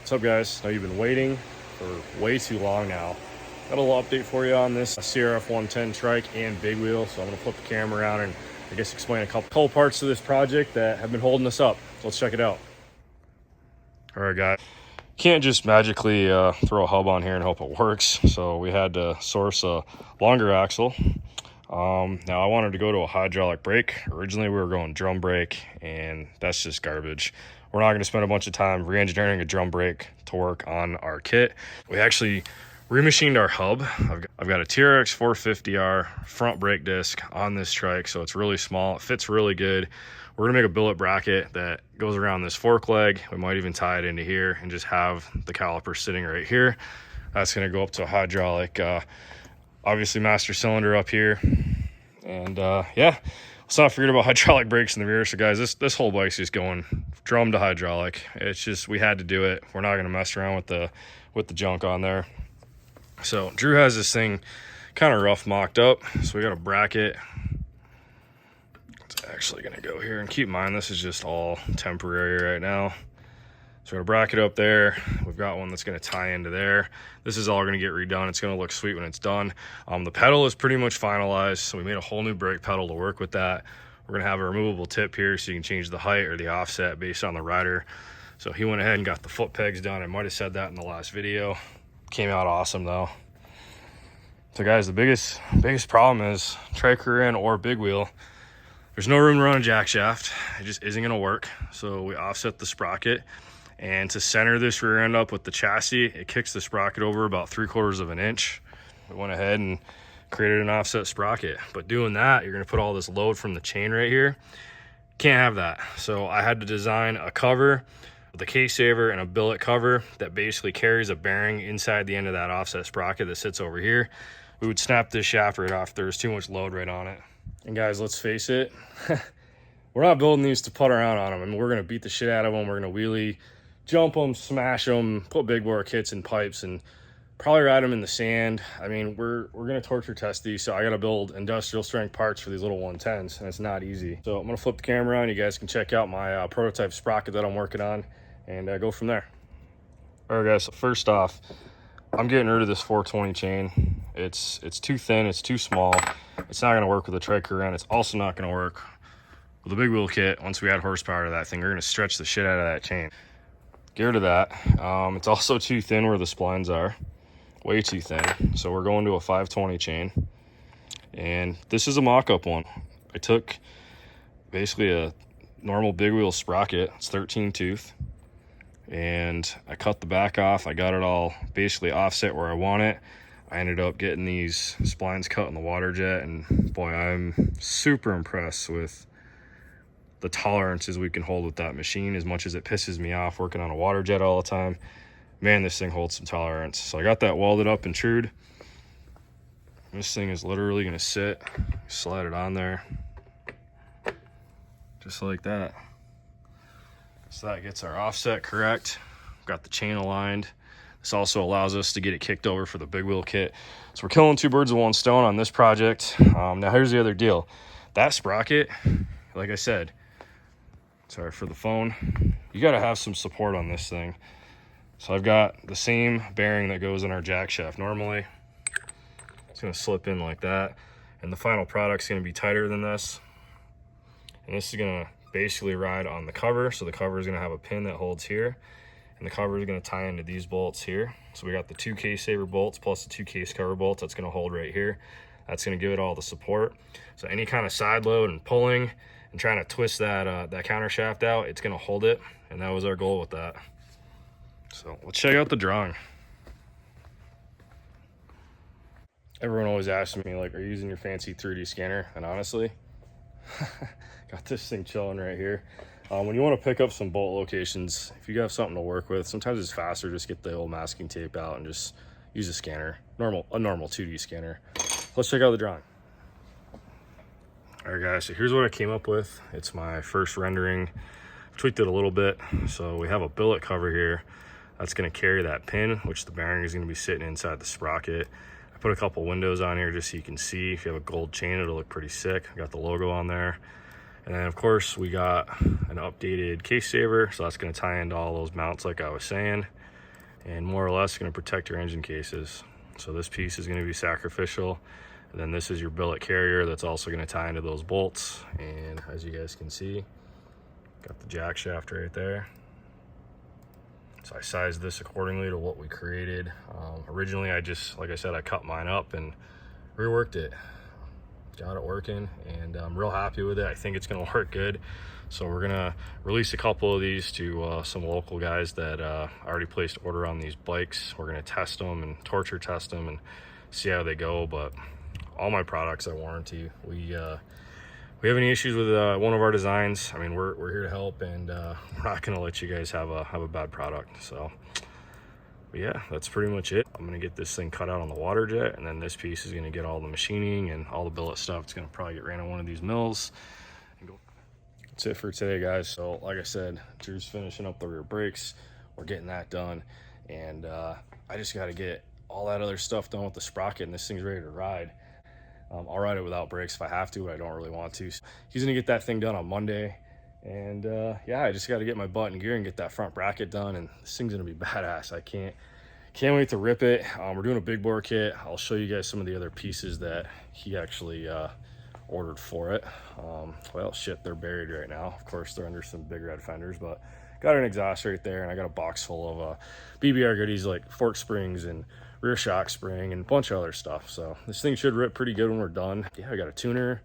What's up, guys? Now you've been waiting for way too long now. Got a little update for you on this CRF110 trike and big wheel. So I'm gonna flip the camera around and I guess explain a couple parts of this project that have been holding us up. So let's check it out. All right, guys. Can't just magically throw a hub on here and hope it works. So we had to source a longer axle. Now I wanted to go to a hydraulic brake. Originally we were going drum brake, and that's just garbage. We're not going to spend a bunch of time re-engineering a drum brake to work on our kit. We actually remachined our hub. I've got a TRX 450R front brake disc on this trike, so it's really small. It fits really good. We're gonna make a billet bracket that goes around this fork leg. We might even tie it into here and just have the caliper sitting right here. That's gonna go up to a hydraulic, obviously master cylinder up here. And yeah, let's not forget about hydraulic brakes in the rear. So guys, this whole bike's just going drum to hydraulic. It's just, we had to do it. We're not gonna mess around with the junk on there. So Drew has this thing kind of rough mocked up. So we got a bracket. It's actually gonna go here, and keep in mind this is just all temporary right now. So we're gonna bracket up there. We've got one that's gonna tie into there. This is all gonna get redone. It's gonna look sweet when it's done. The pedal is pretty much finalized, so we made a whole new brake pedal to work with that. We're gonna have a removable tip here so you can change the height or the offset based on the rider. So he went ahead and got the foot pegs done. I might have said that in the last video. Came out awesome though. So guys, the biggest problem is trike rear end or big wheel. There's no room to run a jack shaft. It just isn't gonna work. So we offset the sprocket, and to center this rear end up with the chassis, it kicks the sprocket over about 3/4 of an inch. We went ahead and created an offset sprocket. But doing that, you're gonna put all this load from the chain right here. Can't have that. So I had to design a cover with a case saver and a billet cover that basically carries a bearing inside the end of that offset sprocket that sits over here. We would snap this shaft right off. There's too much load right on it. And guys, let's face it, we're not building these to putt around on them. I mean, we're gonna beat the shit out of them. We're gonna wheelie, jump them, smash them, put big bore kits in pipes, and probably ride them in the sand. I mean, we're gonna torture test these, so I gotta build industrial strength parts for these little 110s, and it's not easy. So I'm gonna flip the camera around. You guys can check out my prototype sprocket that I'm working on, and go from there. All right, guys, so first off, I'm getting rid of this 420 chain. It's too thin, it's too small. It's not gonna work with a trike rear end. It's also not gonna work with a big wheel kit. Once we add horsepower to that thing, we're gonna stretch the shit out of that chain. Get rid of that. It's also too thin where the splines are, way too thin. So we're going to a 520 chain. And this is a mock-up one. I took basically a normal big wheel sprocket. It's 13 tooth. And I cut the back off. I got it all basically offset where I want it. I ended up getting these splines cut in the water jet, and boy, I'm super impressed with the tolerances we can hold with that machine. As much as it pisses me off working on a water jet all the time, man, this thing holds some tolerance. So I got that welded up and trued. This thing is literally gonna sit, slide it on there, just like that. So that gets our offset correct. Got the chain aligned. This also allows us to get it kicked over for the big wheel kit. So we're killing two birds with one stone on this project. Now here's the other deal. That sprocket, like I said, sorry for the phone, you gotta have some support on this thing. So I've got the same bearing that goes in our jack shaft. Normally, it's gonna slip in like that, and the final product's gonna be tighter than this. And this is gonna basically ride on the cover. So the cover is gonna have a pin that holds here, and the cover is going to tie into these bolts here. So we got the 2 case saver bolts plus the 2 case cover bolts. That's going to hold right here. That's going to give it all the support. So any kind of side load and pulling and trying to twist that counter shaft out, it's going to hold it. And that was our goal with that. So let's check out the drawing. Everyone always asks me, like, are you using your fancy 3D scanner? And honestly, got this thing chilling right here. When you want to pick up some bolt locations, if you have something to work with, sometimes it's faster just get the old masking tape out and just use a scanner, a normal 2D scanner. Let's check out the drawing. All right, guys, so here's what I came up with. It's my first rendering. I've tweaked it a little bit. So we have a billet cover here that's going to carry that pin, which the bearing is going to be sitting inside the sprocket. I put a couple windows on here just so you can see. If you have a gold chain, it'll look pretty sick. I got the logo on there. And then of course we got an updated case saver, so that's going to tie into all those mounts like I was saying, and more or less going to protect your engine cases. So this piece is going to be sacrificial, and then this is your billet carrier that's also going to tie into those bolts. And as you guys can see, got the jack shaft right there. So I sized this accordingly to what we created. Originally I just, like I said, I cut mine up and reworked it, got it working, and I'm real happy with it. I think it's going to work good. So we're going to release a couple of these to some local guys that already placed order on these bikes. We're going to test them and torture test them and see how they go. But all my products I warranty. We have any issues with one of our designs, I mean, we're here to help, and we're not going to let you guys have a bad product. So but yeah, that's pretty much it. I'm going to get this thing cut out on the water jet, and then this piece is going to get all the machining and all the billet stuff. It's going to probably get ran on one of these mills and go. That's it for today, guys. So like I said, Drew's finishing up the rear brakes. We're getting that done, and I just got to get all that other stuff done with the sprocket, and this thing's ready to ride. I'll ride it without brakes if I have to, but I don't really want to. So he's gonna get that thing done on Monday. And yeah, I just gotta get my butt in gear and get that front bracket done, and this thing's gonna be badass. I can't wait to rip it. We're doing a big bore kit. I'll show you guys some of the other pieces that he actually ordered for it. Well, shit, they're buried right now. Of course, they're under some big red fenders, but got an exhaust right there, and I got a box full of BBR goodies like fork springs and rear shock spring and a bunch of other stuff. So this thing should rip pretty good when we're done. Yeah, I got a tuner.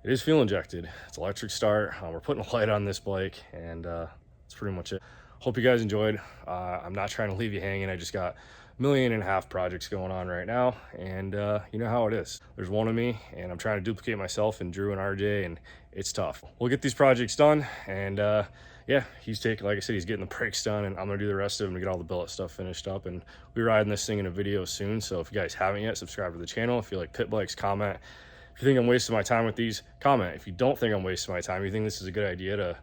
It is fuel injected. It's electric start. We're putting a light on this bike, and that's pretty much it. Hope you guys enjoyed. I'm not trying to leave you hanging. I just got 1.5 million projects going on right now, and you know how it is. There's one of me, and I'm trying to duplicate myself and Drew and RJ, and it's tough. We'll get these projects done, and yeah, he's taking, like I said, he's getting the brakes done, and I'm gonna do the rest of them to get all the billet stuff finished up. And we'll be riding this thing in a video soon. So if you guys haven't yet, subscribe to the channel. If you like pit bikes, comment. If you think I'm wasting my time with these, comment. If you don't think I'm wasting my time, you think this is a good idea to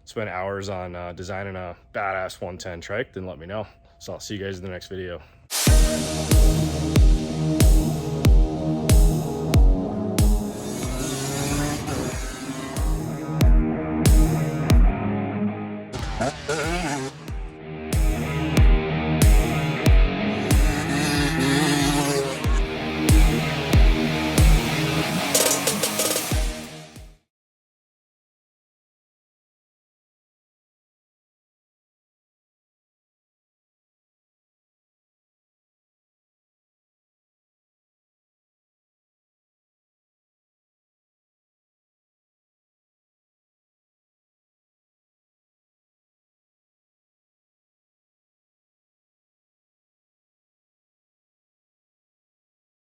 spend hours on designing a badass 110 trike, then let me know. So I'll see you guys in the next video.